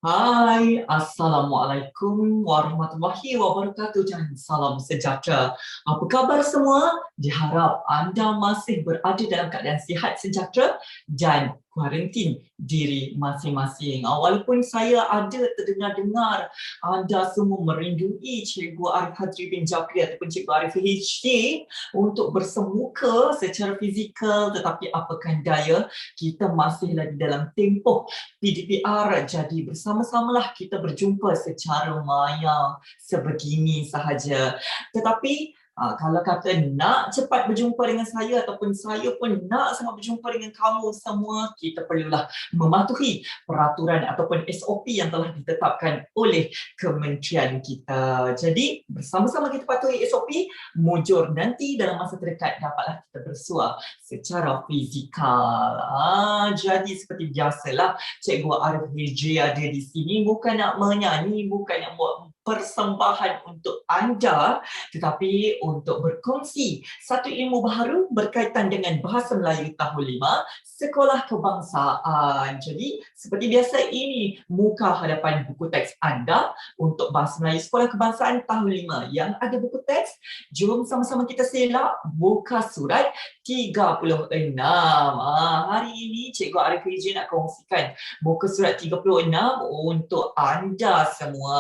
Hai, Assalamualaikum warahmatullahi wabarakatuh dan salam sejahtera. Apa khabar semua? Diharap anda masih berada dalam keadaan sihat sejahtera dan kuarantin diri masing-masing. Walaupun saya ada terdengar-dengar anda semua merindui Cikgu Arif Hadri bin Jakri ataupun Cikgu Arif PhD untuk bersemuka secara fizikal, tetapi apakan daya, kita masih lagi dalam tempoh PDPR, jadi bersama-samalah kita berjumpa secara maya sebegini sahaja. Tetapi kalau kata nak cepat berjumpa dengan saya ataupun saya pun nak sangat berjumpa dengan kamu semua, kita perlulah mematuhi peraturan ataupun SOP yang telah ditetapkan oleh kementerian kita. Jadi bersama-sama kita patuhi SOP, mujur nanti dalam masa terdekat dapatlah kita bersua secara fizikal. Jadi seperti biasalah, Cikgu Arif Hijri ada di sini bukan nak menyanyi, bukan nak buat persembahan untuk anda, tetapi untuk berkongsi satu ilmu baharu berkaitan dengan Bahasa Melayu Tahun 5 Sekolah Kebangsaan. Jadi seperti biasa, ini muka hadapan buku teks anda untuk Bahasa Melayu Sekolah Kebangsaan Tahun 5. Yang ada buku teks, jom sama-sama kita selak buka surat 36. Hari ini Cikgu Arif Hijri nak kongsikan muka surat 36 untuk anda semua.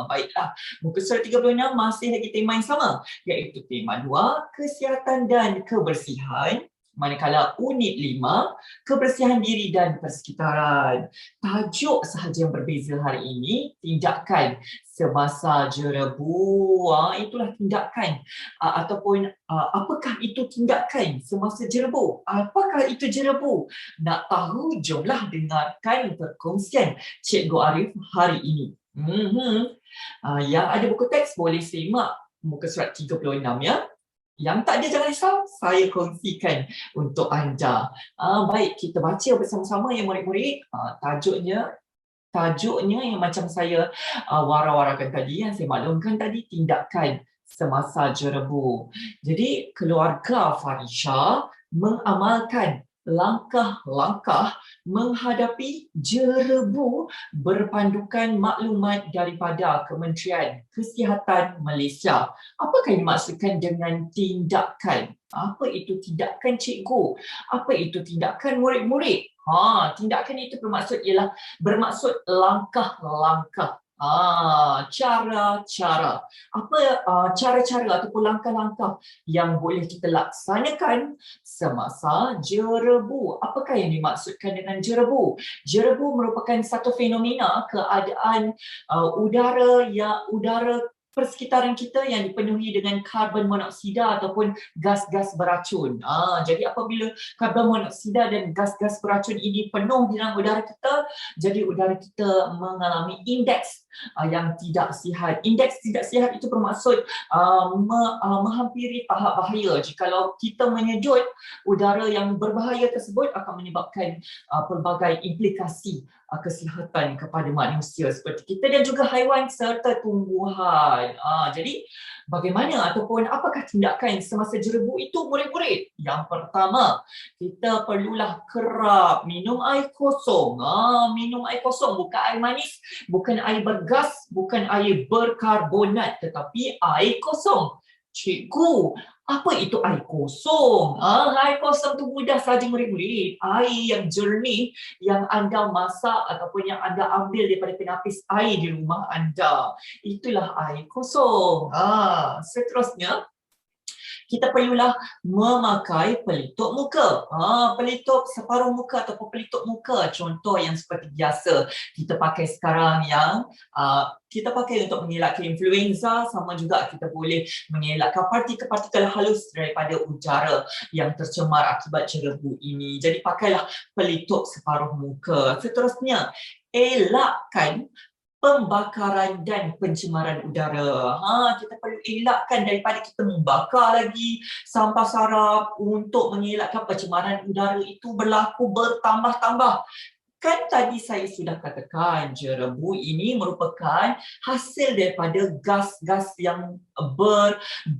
Baiklah, muka surat 36 masih lagi tema yang sama, iaitu tema 2, kesihatan dan kebersihan. Manakala unit 5, kebersihan diri dan persekitaran. Tajuk sahaja yang berbeza hari ini, tindakan semasa jerebu. Itulah tindakan ataupun apakah itu tindakan semasa jerebu? Apakah itu jerebu? Nak tahu, jomlah dengarkan perkongsian Cikgu Arif hari ini. Yang ada buku teks boleh semak muka surat 36 ya. Yang tak ada jangan risau, saya kongsikan untuk anda. Baik, kita baca bersama-sama ya murid-murid. Tajuknya yang macam saya wara-warakan tadi, yang saya maklumkan tadi, tindakan semasa jerebu. Jadi keluarga Farisha mengamalkan langkah-langkah menghadapi jerebu berpandukan maklumat daripada Kementerian Kesihatan Malaysia. Apakah yang dimaksudkan dengan tindakan? Apa itu tindakan, cikgu? Apa itu tindakan, murid-murid? Tindakan itu bermaksud langkah-langkah. Cara-cara. Apa cara-cara ataupun langkah-langkah yang boleh kita laksanakan semasa jerebu? Apakah yang dimaksudkan dengan jerebu? Jerebu merupakan satu fenomena keadaan udara persekitaran kita yang dipenuhi dengan karbon monoksida ataupun gas-gas beracun. Jadi apabila karbon monoksida dan gas-gas beracun ini penuh di dalam udara kita, jadi udara kita mengalami indeks yang tidak sihat. Indeks tidak sihat itu bermaksud menghampiri tahap bahaya. Jikalau kita menyedut, udara yang berbahaya tersebut akan menyebabkan pelbagai implikasi kesihatan kepada manusia seperti kita dan juga haiwan serta tumbuhan. Jadi bagaimana ataupun apakah tindakan semasa jerebu itu, murid-murid? Yang pertama, kita perlulah kerap minum air kosong. Minum air kosong, bukan air manis, bukan air bergas, bukan air berkarbonat, tetapi air kosong. Cikgu, apa itu air kosong? Air kosong tu mudah saja, murid-murid. Air yang jernih yang anda masak ataupun yang anda ambil daripada penapis air di rumah anda. Itulah air kosong. Seterusnya, kita perlulah memakai pelitup muka. Pelitup separuh muka ataupun pelitup muka. Contoh yang seperti biasa kita pakai sekarang, yang kita pakai untuk mengelakkan influenza, sama juga kita boleh mengelakkan partikel-partikel halus daripada udara yang tercemar akibat jerebu ini. Jadi pakailah pelitup separuh muka. Seterusnya, elakkan pembakaran dan pencemaran udara. Kita perlu elakkan daripada kita membakar lagi sampah sarap untuk mengelakkan pencemaran udara itu berlaku bertambah-tambah. Kan tadi saya sudah katakan jerebu ini merupakan hasil daripada gas-gas yang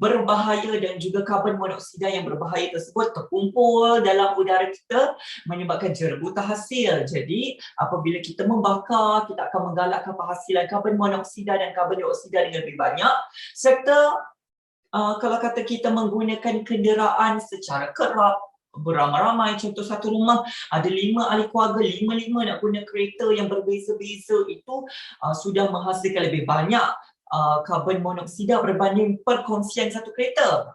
berbahaya dan juga karbon monoksida yang berbahaya tersebut terkumpul dalam udara kita menyebabkan jerebu terhasil. Jadi apabila kita membakar, kita akan menggalakkan penghasilan karbon monoksida dan karbon dioksida dengan lebih banyak, serta kalau kata kita menggunakan kenderaan secara kerap, beramai-ramai, contoh satu rumah ada 5 ahli keluarga, 5 nak guna kereta yang berbeza-beza, itu sudah menghasilkan lebih banyak karbon monoksida berbanding perkongsian satu kereta.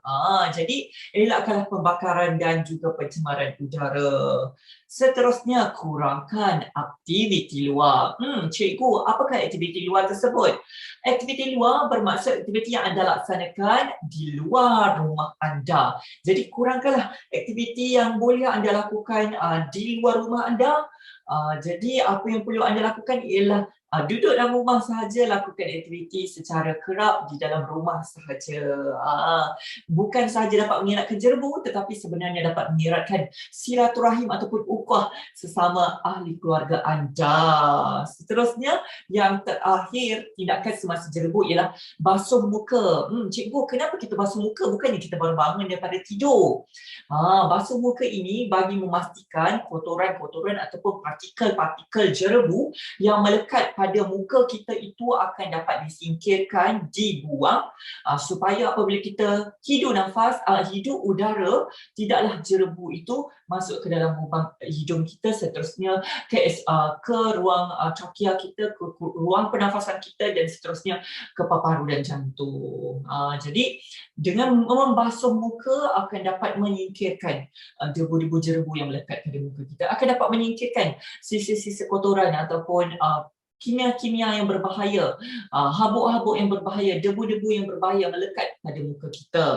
Jadi elakkanlah pembakaran dan juga pencemaran udara. Seterusnya, kurangkan aktiviti luar. Cikgu, apakah aktiviti luar tersebut? Aktiviti luar bermaksud aktiviti yang anda laksanakan di luar rumah anda. Jadi kurangkanlah aktiviti yang boleh anda lakukan di luar rumah anda. Jadi apa yang perlu anda lakukan ialah duduk dalam rumah sahaja, lakukan aktiviti secara kerap di dalam rumah sahaja. Bukan sahaja dapat mengeratkan jerebu, tetapi sebenarnya dapat mengeratkan silaturahim ataupun ukhuwah sesama ahli keluarga anda. Seterusnya, yang terakhir, tindakan semasa jerebu ialah basuh muka. Cikgu, kenapa kita basuh muka? Bukannya kita baru bangun daripada tidur. Basuh muka ini bagi memastikan kotoran-kotoran ataupun partikel-partikel jerebu yang melekat pada muka kita itu akan dapat disingkirkan, dibuang, supaya apabila kita hidup nafas, hidup udara, tidaklah jerebu itu masuk ke dalam lubang hidung kita, seterusnya ke ruang trachea kita, ke ruang pernafasan kita, dan seterusnya ke paru-paru dan jantung. Jadi dengan membasuh muka akan dapat menyingkirkan debu-debu jerebu yang melekat pada muka kita, akan dapat menyingkirkan sisa-sisa kotoran ataupun kimia-kimia yang berbahaya, habuk-habuk yang berbahaya, debu-debu yang berbahaya melekat pada muka kita.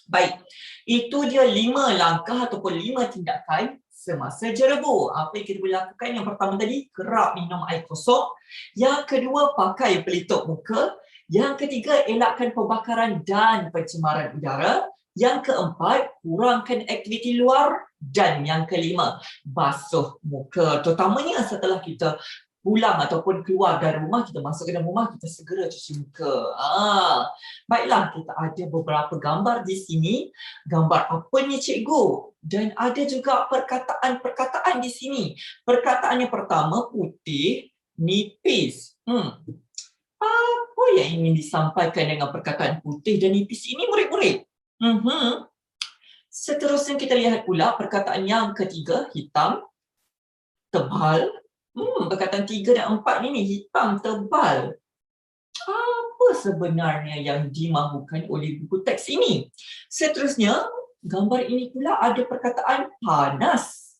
Baik, itu dia 5 langkah ataupun 5 tindakan semasa jerebu. Apa yang kita boleh lakukan? Yang pertama tadi, kerap minum air kosong. Yang kedua, pakai pelitup muka. Yang ketiga, elakkan pembakaran dan pencemaran udara. Yang keempat, kurangkan aktiviti luar. Dan yang kelima, basuh muka. Terutamanya setelah kita pulang ataupun keluar dari rumah, kita masuk ke dalam rumah, kita segera cuci muka. Baiklah, kita ada beberapa gambar di sini. Gambar apa ni cikgu? Dan ada juga perkataan-perkataan di sini. Perkataan yang pertama, putih, nipis. Apa yang ingin disampaikan dengan perkataan putih dan nipis ini, murid-murid? Seterusnya kita lihat pula perkataan yang ketiga, hitam, tebal. Perkataan 3 dan 4 ini hitam, tebal. Apa sebenarnya yang dimahukan oleh buku teks ini? Seterusnya, gambar ini pula ada perkataan panas.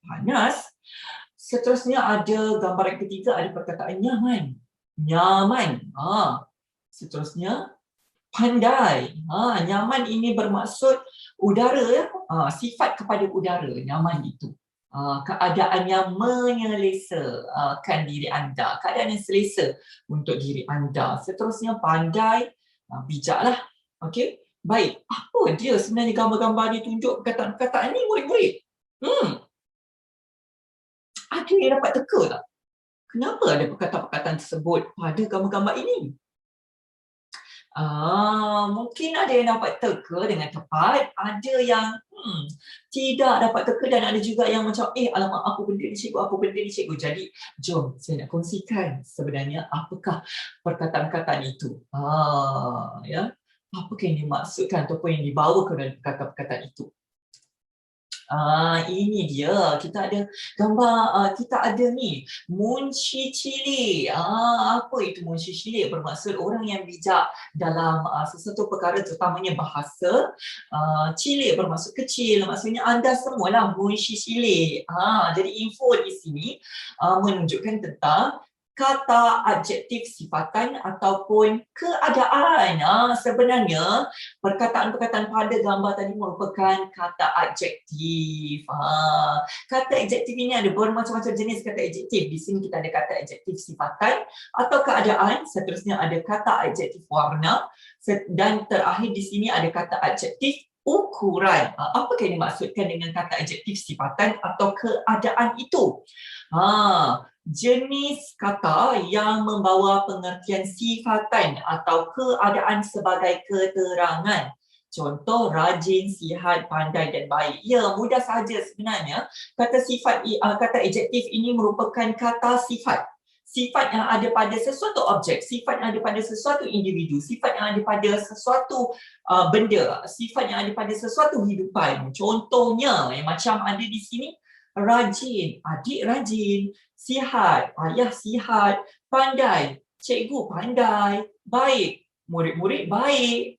Panas. Seterusnya ada gambar yang ketiga, ada perkataan nyaman. Nyaman. Seterusnya, pandai. Nyaman ini bermaksud udara, sifat kepada udara, nyaman itu. Keadaan yang menyelesakan diri anda, keadaan yang selesa untuk diri anda. Seterusnya, pandai, bijaklah. Okey, baik. Apa dia sebenarnya gambar-gambar ni tunjuk perkataan-perkataan ni, murid-murid? Ada yang dapat teka tak? Kenapa ada perkataan-perkataan tersebut pada gambar-gambar ini? Mungkin ada yang dapat teka dengan tepat, ada yang tidak dapat teka, dan ada juga yang macam alamak, apa benda ni cikgu, apa benda ni cikgu. Jadi jom saya nak kongsikan sebenarnya apakah perkataan-perkataan itu. Ya, apakah yang dimaksudkan ataupun yang dibawa ke dalam perkataan-perkataan itu. Ini dia, kita ada gambar, kita ada ni munshi cilik. Apa itu munshi cilik? Bermaksud orang yang bijak dalam sesuatu perkara, terutamanya bahasa. Cilik bermaksud kecil, maksudnya anda semualah munshi cilik. Jadi info di sini menunjukkan tentang kata adjektif sifatan ataupun keadaan. Sebenarnya perkataan-perkataan pada gambar tadi merupakan kata adjektif. Kata adjektif ini ada bermacam-macam jenis kata adjektif. Di sini kita ada kata adjektif sifatan atau keadaan. Seterusnya ada kata adjektif warna. Dan terakhir di sini ada kata adjektif ukuran. Apa yang dimaksudkan dengan kata adjektif sifatan atau keadaan itu? Jenis kata yang membawa pengertian sifatan atau keadaan sebagai keterangan. Contoh rajin, sihat, pandai dan baik. Ya, mudah saja sebenarnya. Kata sifat, kata adjektif ini merupakan kata sifat. Sifat yang ada pada sesuatu objek, sifat yang ada pada sesuatu individu, sifat yang ada pada sesuatu benda, sifat yang ada pada sesuatu hidupan. Contohnya yang macam ada di sini, rajin, adik rajin, sihat, ayah sihat, pandai, cikgu pandai, baik, murid-murid baik.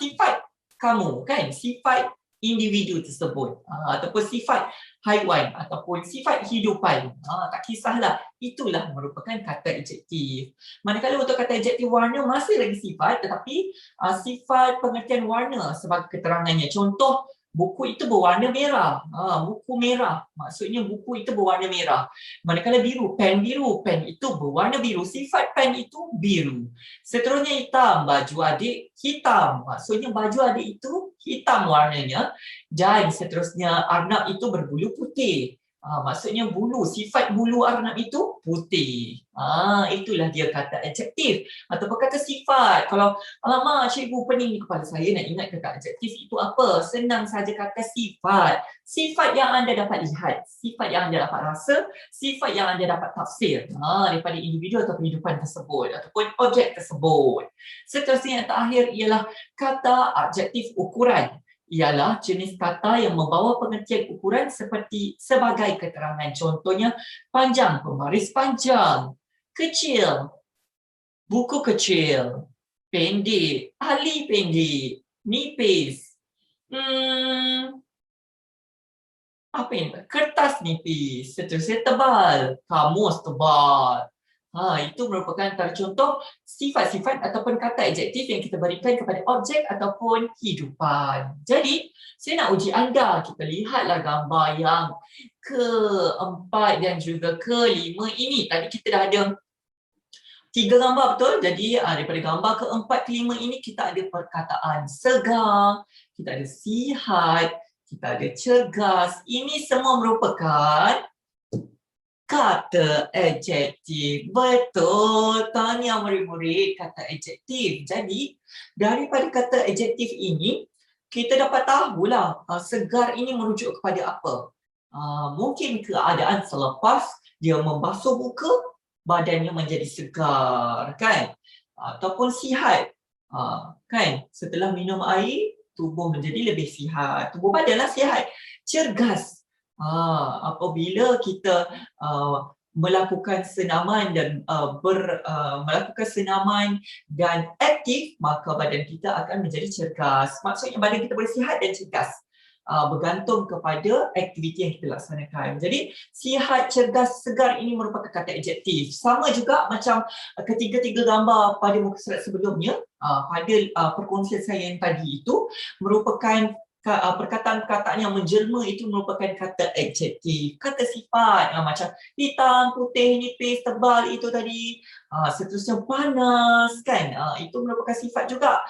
Sifat kamu kan, sifat individu tersebut ataupun sifat haiwan ataupun sifat hidupan. Tak kisahlah, itulah merupakan kata adjektif. Manakala untuk kata adjektif warna masih lagi sifat, tetapi sifat pengertian warna sebagai keterangannya. Contoh, buku itu berwarna merah. Buku merah, maksudnya buku itu berwarna merah. Manakala biru, pen itu berwarna biru. Sifat pen itu biru. Seterusnya hitam, baju adik hitam. Maksudnya baju adik itu hitam warnanya. Dan seterusnya arnab itu berbulu putih. Maksudnya bulu, sifat bulu arnab itu putih. Itulah dia kata adjektif ataupun kata sifat. Kalau alamak cikgu pening di kepala saya nak ingat kata adjektif itu apa? Senang saja kata sifat. Sifat yang anda dapat lihat, sifat yang anda dapat rasa, sifat yang anda dapat tafsir daripada individu atau kehidupan tersebut ataupun objek tersebut. Seterusnya yang terakhir ialah kata adjektif ukuran. Ialah jenis kata yang membawa pengertian ukuran seperti sebagai keterangan. Contohnya, panjang, pembaris panjang, kecil, buku kecil, pendek, ahli pendek, nipis, apa ini? Kertas nipis, seterusnya tebal, kamus tebal. Itu merupakan antara contoh sifat-sifat ataupun kata adjektif yang kita berikan kepada objek ataupun hidupan. Jadi, saya nak uji anda. Kita lihatlah gambar yang keempat dan juga kelima ini. Tadi kita dah ada 3 gambar, betul? Jadi, daripada gambar keempat, kelima ini kita ada perkataan segar, kita ada sihat, kita ada cergas. Ini semua merupakan kata adjektif. Betul. Tahniah murid-murid, kata adjektif. Jadi, daripada kata adjektif ini, kita dapat tahulah segar ini merujuk kepada apa. Mungkin keadaan selepas dia membasuh muka, badannya menjadi segar, kan? Ataupun sihat. Kan? Setelah minum air, tubuh menjadi lebih sihat. Tubuh badanlah sihat. Cergas. Apabila kita melakukan senaman dan melakukan senaman dan aktif, maka badan kita akan menjadi cergas. Maksudnya badan kita boleh sihat dan cergas. Bergantung kepada aktiviti yang kita laksanakan. Jadi sihat, cergas, segar ini merupakan kata adjektif. Sama juga macam ketiga-tiga gambar pada muka surat sebelumnya, pada perkongsian saya yang tadi itu merupakan perkataan-perkataan yang menjelma itu merupakan kata adjektif, kata sifat macam hitam, putih, nipis, tebal itu tadi. Seterusnya panas, kan? Itu merupakan sifat juga.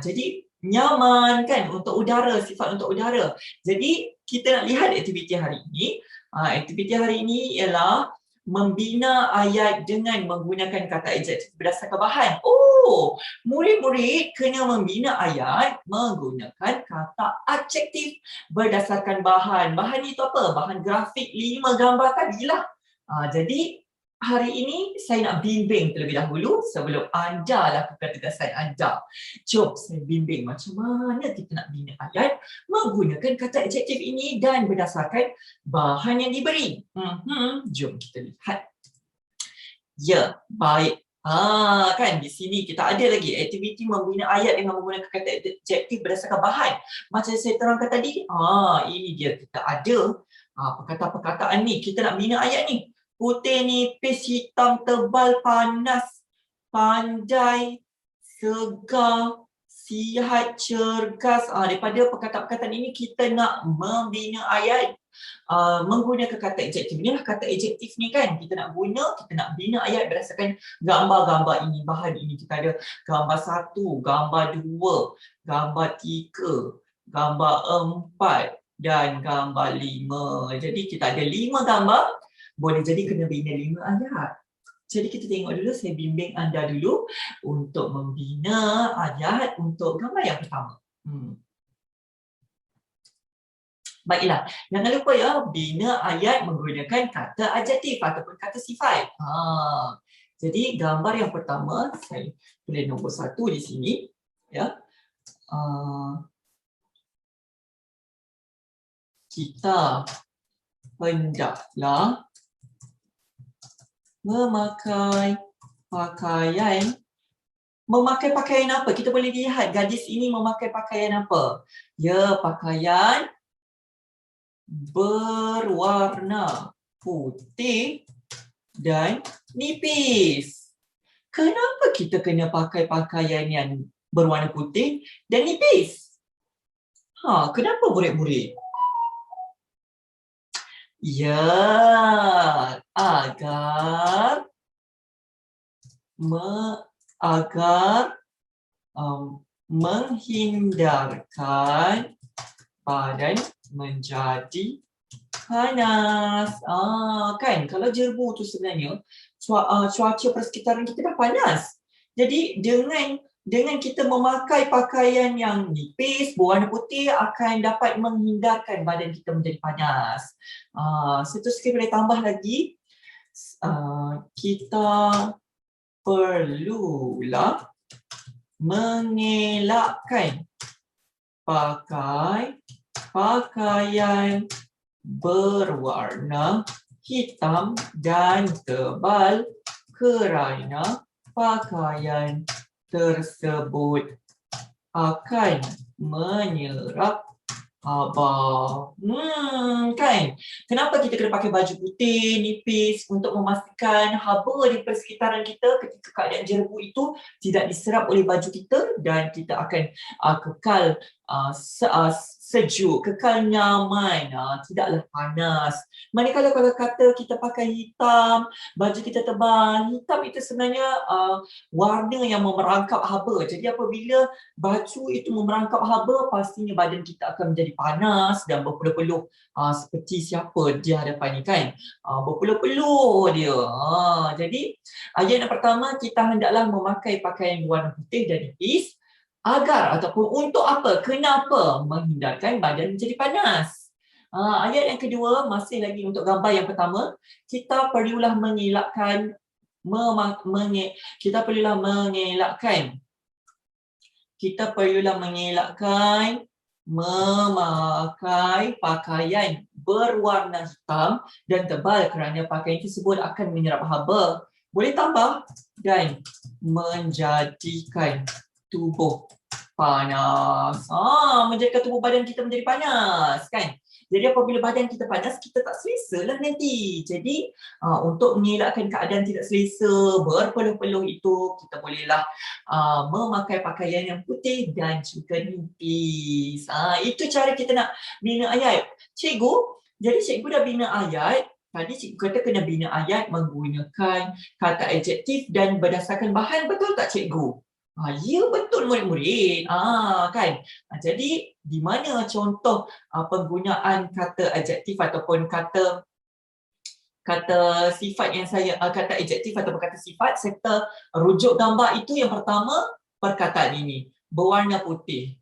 Jadi nyaman, kan, untuk udara, sifat untuk udara. Jadi kita nak lihat aktiviti hari ini. Aktiviti hari ini ialah membina ayat dengan menggunakan kata adjektif berdasarkan bahan. Murid-murid kena membina ayat menggunakan kata adjektif berdasarkan bahan. Bahan itu apa? Bahan grafik 5 gambar tadilah. Jadi hari ini saya nak bimbing terlebih dahulu sebelum anda lakukan tugasan anda. Jom saya bimbing macam mana kita nak bina ayat menggunakan kata adjektif ini dan berdasarkan bahan yang diberi. Jom kita lihat. Ya, baik. Kan di sini kita ada lagi aktiviti membina ayat dengan menggunakan kata adjektif berdasarkan bahan. Macam saya terangkan tadi, ini dia kita ada perkataan-perkataan ni. Kita nak bina ayat ni. Putih, nipis, hitam, tebal, panas, pandai, segar, sihat, cergas. Daripada perkataan-perkataan ini kita nak membina ayat menggunakan kata adjektif. Inilah kata adjektif ni, kan. Kita nak guna, kita nak bina ayat berdasarkan gambar-gambar ini, bahan ini. Kita ada gambar 1, gambar 2, gambar 3, gambar 4 dan gambar 5. Jadi kita ada 5 gambar, boleh jadi kena bina 5 ayat. Jadi kita tengok dulu, saya bimbing anda dulu untuk membina ayat untuk gambar yang pertama. Baiklah, jangan lupa ya, bina ayat menggunakan kata adjektif ataupun kata sifat. Jadi gambar yang pertama, saya tulis nombor 1 di sini. Ya. Kita hendaklah memakai pakaian. Memakai pakaian apa? Kita boleh lihat gadis ini memakai pakaian apa? Ya, pakaian berwarna putih dan nipis. Kenapa kita kena pakai pakaian yang berwarna putih dan nipis? Kenapa murid-murid? Ya, agar menghindarkan badan menjadi panas. Kan kalau jerbu tu sebenarnya cuaca persekitaran kita dah panas. Jadi dengan kita memakai pakaian yang nipis, berwarna putih akan dapat menghindarkan badan kita menjadi panas. Seterusnya boleh tambah lagi, kita perlulah mengelakkan pakai pakaian berwarna hitam dan tebal kerana pakaian tersebut akan menyerap haba. Kan? Kenapa kita kena pakai baju putih, nipis untuk memastikan haba di persekitaran kita ketika keadaan jerbu itu tidak diserap oleh baju kita dan kita akan kekal sejuk, kekal nyaman, tidaklah panas. Manakala kalau kata kita pakai hitam, baju kita tebal, hitam itu sebenarnya warna yang memerangkap haba. Jadi apabila baju itu memerangkap haba, pastinya badan kita akan menjadi panas dan berpeluh-peluh seperti siapa di hadapan ni kan. Berpeluh-peluh dia. Jadi ayat yang pertama, kita hendaklah memakai pakaian warna putih dan nipis agar ataupun untuk apa? Kenapa? Menghindarkan badan menjadi panas. Ayat yang kedua, masih lagi untuk gambar yang pertama, kita perlulah mengelakkan memakai pakaian berwarna hitam dan tebal kerana pakaian tersebut akan menyerap haba. Boleh tambah dan menjadikan tubuh panas. Menjadikan tubuh badan kita menjadi panas kan. Jadi apabila badan kita panas, kita tak selesa lah nanti. Jadi untuk mengelakkan keadaan tidak selesa, berpeluh-peluh itu, kita bolehlah memakai pakaian yang putih dan juga nipis. Itu cara kita nak bina ayat. Cikgu, jadi cikgu dah bina ayat. Tadi cikgu kata kena bina ayat menggunakan kata adjektif dan berdasarkan bahan. Betul tak cikgu? Ya betul murid-murid. Kan? Jadi di mana contoh penggunaan kata adjektif ataupun kata sifat yang saya kata adjektif ataupun kata sifat serta rujuk gambar itu yang pertama perkataan ini berwarna putih.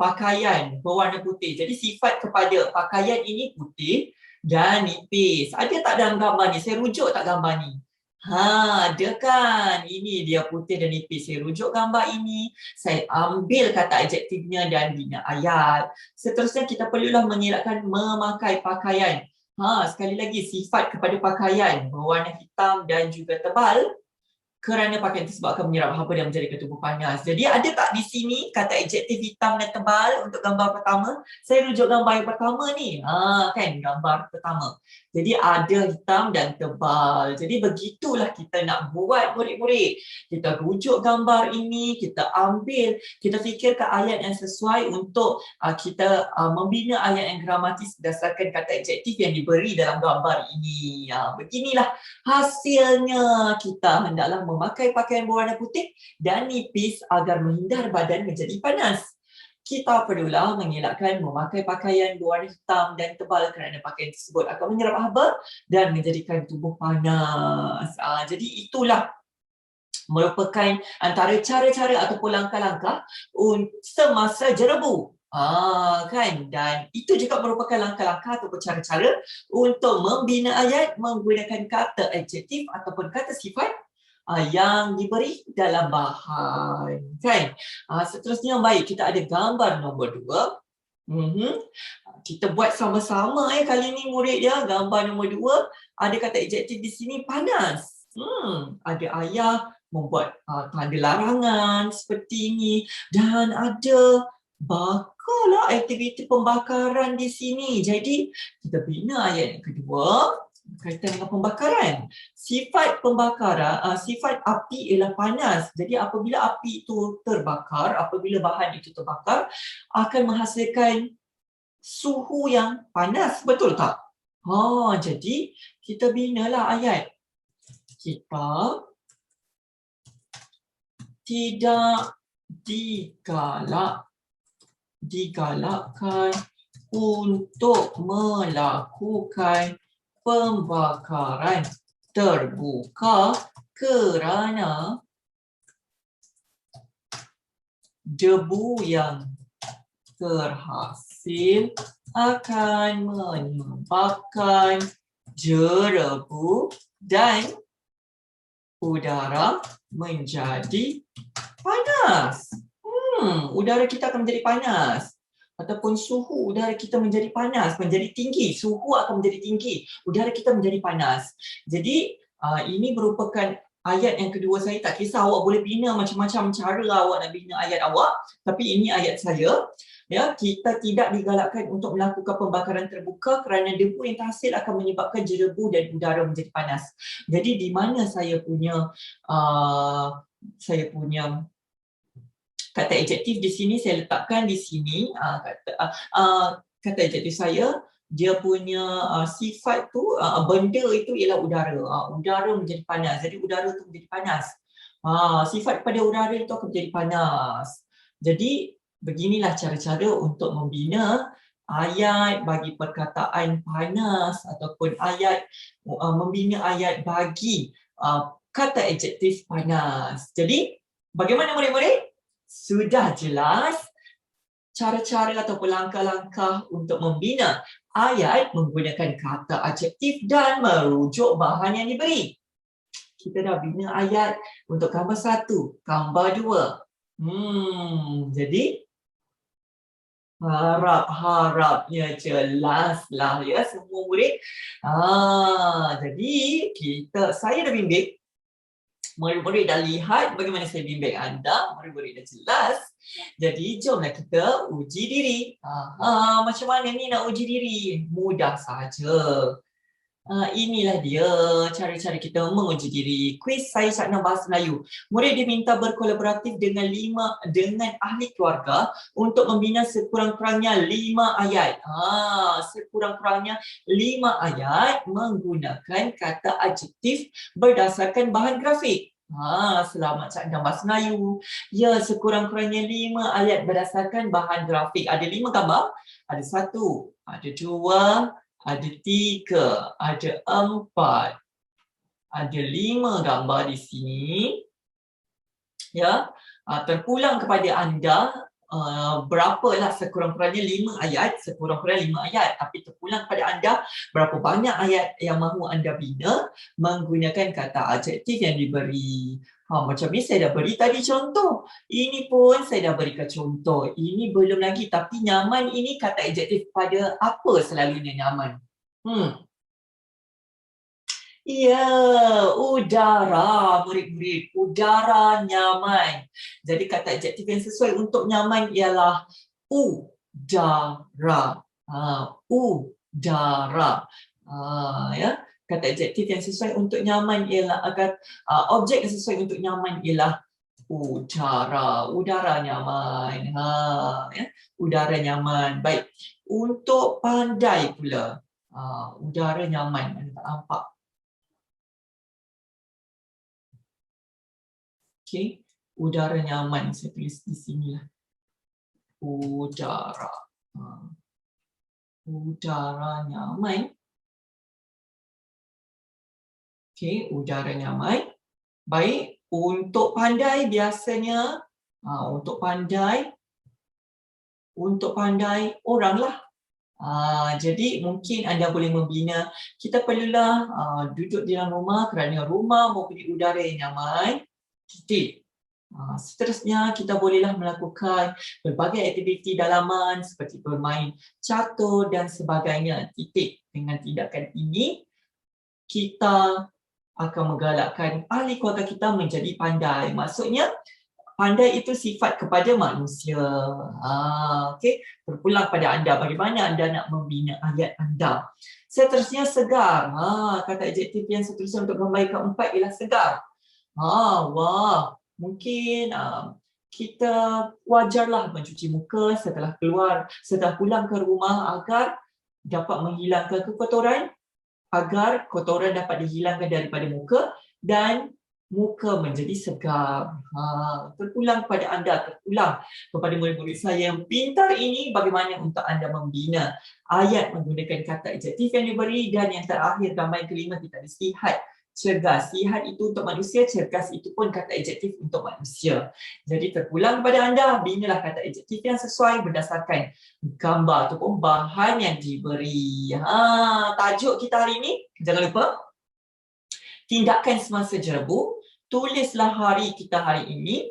Pakaian berwarna putih. Jadi sifat kepada pakaian ini putih dan nipis. Ada tak dalam gambar ni? Saya rujuk tak gambar ni? Ada kan? Ini dia putih dan nipis. Saya rujuk gambar ini, saya ambil kata adjektifnya dan bina ayat. Seterusnya kita perlulah mengelakkan memakai pakaian. Sekali lagi sifat kepada pakaian berwarna hitam dan juga tebal kerana pakaian tersebut akan menyerap haba dan menjadikan tubuh panas. Jadi ada tak di sini kata adjektif hitam dan tebal untuk gambar pertama? Saya rujuk gambar yang pertama ni. Kan gambar pertama. Jadi ada hitam dan tebal. Jadi begitulah kita nak buat murid-murid. Kita rujuk gambar ini, kita ambil, kita fikirkan ayat yang sesuai untuk kita membina ayat yang gramatis berdasarkan kata adjektif yang diberi dalam gambar ini. Beginilah hasilnya. Kita hendaklah memakai pakaian berwarna putih dan nipis agar menghindar badan menjadi panas. kita perlulah mengelakkan memakai pakaian berwarna hitam dan tebal kerana pakaian tersebut akan menyerap haba dan menjadikan tubuh panas. Jadi itulah merupakan antara cara-cara ataupun langkah-langkah semasa jerebu. Kan? Dan itu juga merupakan langkah-langkah ataupun cara-cara untuk membina ayat menggunakan kata adjektif ataupun kata sifat yang diberi dalam bahan, kan? Seterusnya, baik, kita ada gambar nombor 2. Kita buat sama-sama kali ni murid ya. Gambar nombor 2 ada kata adjektif di sini, panas. Ada ayah membuat tanda larangan seperti ini dan ada bakarlah aktiviti pembakaran di sini. Jadi kita bina ayat yang kedua berkaitan dengan pembakaran. Sifat pembakaran, sifat api ialah panas. Jadi apabila api itu terbakar, apabila bahan itu terbakar, akan menghasilkan suhu yang panas, betul tak? Jadi kita binalah ayat. Kita tidak digalakkan untuk melakukan pembakaran terbuka kerana debu yang terhasil akan menyebabkan jerebu dan udara menjadi panas. Udara kita akan menjadi panas. Ataupun suhu udara kita menjadi panas, menjadi tinggi. Suhu akan menjadi tinggi. Udara kita menjadi panas. Jadi ini merupakan ayat yang kedua saya. Tak kisah awak boleh bina macam-macam cara awak nak bina ayat awak. Tapi ini ayat saya. Ya, kita tidak digalakkan untuk melakukan pembakaran terbuka kerana debu yang terhasil akan menyebabkan jerebu dan udara menjadi panas. Jadi di mana saya punya kata adjektif di sini saya letakkan di sini. Kata adjektif saya, dia punya sifat tu, benda itu ialah udara. Udara menjadi panas. Jadi udara tu menjadi panas. Sifat pada udara itu akan menjadi panas. Jadi beginilah cara-cara untuk membina ayat bagi perkataan panas ataupun ayat membina ayat bagi kata adjektif panas. Jadi bagaimana murid-murid? Sudah jelas cara-cara ataupun langkah-langkah untuk membina ayat menggunakan kata adjektif dan merujuk bahan yang diberi. Kita dah bina ayat untuk gambar 1, gambar 2. Jadi harapnya jelaslah ya semua murid. Jadi saya dah bimbing. Murid-murid dah lihat bagaimana saya bimbing anda. Murid-murid dah jelas. Jadi jomlah kita uji diri. Macam mana ni nak uji diri? Mudah saja. Inilah dia cara-cara kita menguji diri. Kuis saya Syakna Bahasa Melayu. Murid diminta berkolaboratif dengan ahli keluarga untuk membina sekurang-kurangnya 5 ayat. Sekurang-kurangnya 5 ayat menggunakan kata adjektif berdasarkan bahan grafik. Selamat Syakna Bahasa Melayu. Ya, sekurang-kurangnya 5 ayat berdasarkan bahan grafik. Ada 5 gambar. Ada 1, ada 2, ada 3, ada 4, ada 5 gambar di sini. Ya, terpulang kepada anda berapalah sekurang-kurangnya 5 ayat, sekurang-kurangnya 5 ayat. Tapi terpulang kepada anda berapa banyak ayat yang mahu anda bina menggunakan kata adjektif yang diberi. Macam ni saya dah beri tadi contoh. Ini pun saya dah berikan contoh. Ini belum lagi, tapi nyaman ini kata adjektif pada apa selalunya nyaman? Ya, udara murid-murid. Udara nyaman. Jadi kata adjektif yang sesuai untuk nyaman ialah udara. Udara. Ya. Kata adjektif yang sesuai untuk nyaman ialah objek yang sesuai untuk nyaman ialah udara. Udara nyaman. Ya. Udara nyaman. Baik. Untuk pandai pula. Udara nyaman. Anda tak nampak? Okey. Udara nyaman. Saya tulis di sini lah. Udara. Udara nyaman. Okey, udara nyaman. Baik, untuk pandai biasanya, untuk pandai oranglah. Jadi mungkin anda boleh membina, kita perlulah duduk di dalam rumah kerana rumah memberi udara yang nyaman. Titik. Seterusnya kita bolehlah melakukan berbagai aktiviti dalaman seperti bermain catur dan sebagainya. Titik. Dengan tindakan ini, kita akan menggalakkan ahli keluarga kita menjadi pandai. Maksudnya, pandai itu sifat kepada manusia. Okey, berpulang pada anda. Bagaimana anda nak membina ayat anda? Seterusnya segar. Kata adjektif yang seterusnya untuk gambar yang keempat ialah segar. Wah, mungkin kita wajarlah mencuci muka setelah pulang ke rumah agar dapat menghilangkan kekotoran, agar kotoran dapat dihilangkan daripada muka dan muka menjadi segar. Terpulang kepada anda, terpulang kepada murid-murid saya yang pintar ini, bagaimana untuk anda membina ayat menggunakan kata adjektif yang diberi. Dan yang terakhir, gambar yang kelima, kita ada sihat, cergas. Sihat itu untuk manusia, cergas itu pun kata adjektif untuk manusia. Jadi terpulang kepada anda, binalah kata adjektif yang sesuai berdasarkan gambar ataupun bahan yang diberi. Tajuk kita hari ini, jangan lupa, tindakan semasa jerebu. Tulislah hari kita hari ini.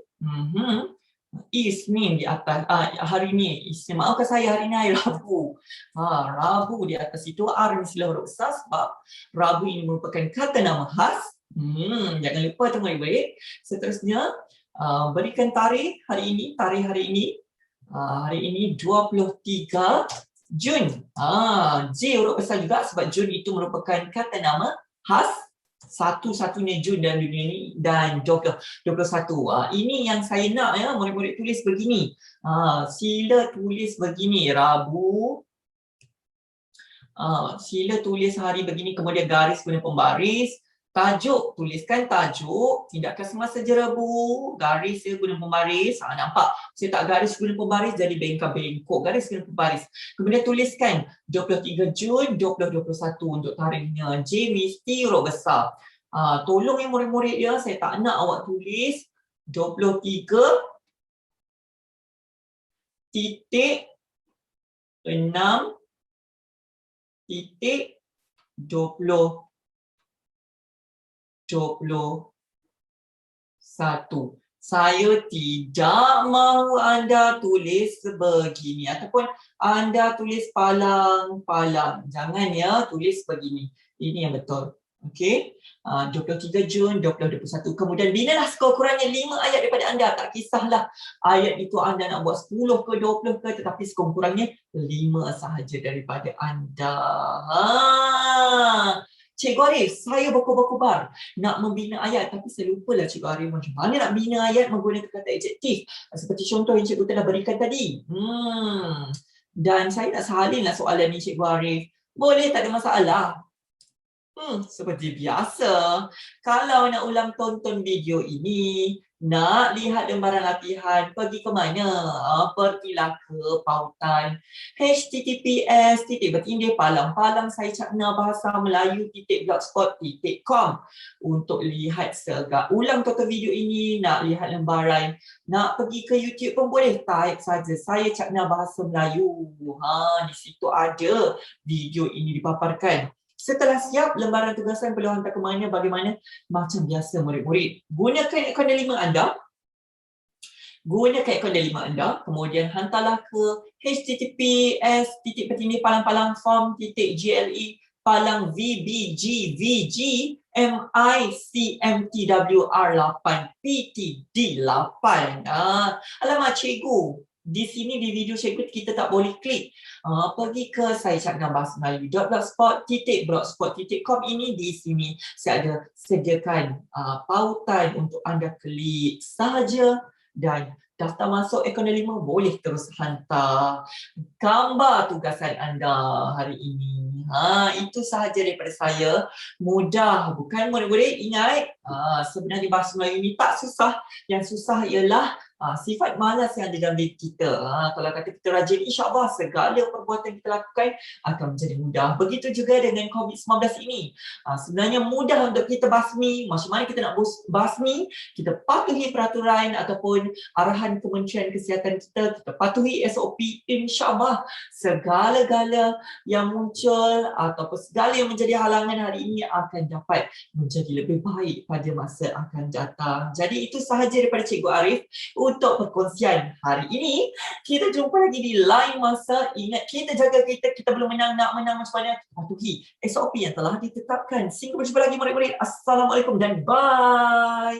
Isnin di atas, hari ini Isnin, maafkan saya, hari ini hari Rabu. Rabu di atas itu R mestilah huruf besar sebab Rabu ini merupakan kata nama khas. Jangan lupa tengok baik-baik. Seterusnya, berikan tarikh hari ini. Tarikh hari ini, hari ini 23 Jun. J huruf besar juga sebab Jun itu merupakan kata nama khas. Satu-satunya Jun dalam dunia ini, dan 21. Ini yang saya nak ya, murid-murid tulis begini. Sila tulis begini, Rabu. Sila tulis hari begini, kemudian garis guna pembaris. Tajuk, tuliskan tajuk, tindakan semasa jerebu, garis guna pembaris. Nampak? Saya tak garis guna pembaris jadi bengkok, garis guna pembaris. Kemudian tuliskan 23 Jun 2021 untuk tarikhnya. J mesti huruf besar. Tolong ya murid-murid ya, saya tak nak awak tulis 23 titik 6 titik 21. Saya tidak mahu anda tulis begini ataupun anda tulis palang-palang. Jangan ya tulis begini. Ini yang betul. Okey. 23 Jun 2021. Kemudian binalah sekurang-kurangnya 5 ayat daripada anda. Tak kisahlah ayat itu anda nak buat 10 ke 20 ke, tetapi sekurang-kurangnya 5 sahaja daripada anda. Cikgu Arif, saya berkobar-kobar nak membina ayat, tapi saya lupalah Cikgu Arif macam mana nak bina ayat menggunakan kata adjektif. Seperti contoh yang Cikgu telah berikan tadi. Dan saya nak salinlah soalan ni Cikgu Arif. Boleh, tak ada masalah. Seperti biasa, kalau nak ulang tonton video ini, nak lihat lembaran latihan, pergi ke mana? Pergilah ke pautan https palang-palang saya cakna bahasa Melayu .blogspot.com untuk lihat ulang tonton video ini. Nak lihat lembaran, nak pergi ke YouTube pun boleh, type saja saya cakna bahasa Melayu. Di situ ada video ini dipaparkan. Setelah siap, lembaran tugasan perlu hantar ke mana, bagaimana? Macam biasa murid-murid. Gunakan akaun D5 anda. Kemudian hantarlah ke https palang-palang form.gle palang vbgvg micmtwr8ptd8. Alamak cikgu, di sini di video cikgu kita tak boleh klik. Pergi ke saya cakna bahasa Melayu .blogspot.com. Ini di sini saya ada sediakan pautan untuk anda klik sahaja dan daftar masuk akaun D5 boleh terus hantar gambar tugasan anda hari ini. Itu sahaja daripada saya. Mudah bukan murid-murid? Ingat, sebenarnya bahasa Melayu ini tak susah. Yang susah ialah Sifat malas yang ada dalam diri kita. Kalau kata kita rajin, insya-Allah segala perbuatan kita lakukan akan menjadi mudah. Begitu juga dengan COVID-19 ini. Sebenarnya mudah untuk kita basmi. Macam mana kita nak basmi? Kita patuhi peraturan ataupun arahan Kementerian Kesihatan kita patuhi SOP, insya-Allah segala-gala yang muncul ataupun segala yang menjadi halangan hari ini akan dapat menjadi lebih baik pada masa akan datang. Jadi itu sahaja daripada Cikgu Arif untuk perkongsian hari ini. Kita jumpa lagi di lain masa. Ingat, kita jaga kita belum menang, nak menang macam mana? Patuhi SOP yang telah ditetapkan. Sehingga berjumpa lagi murid-murid. Assalamualaikum dan bye.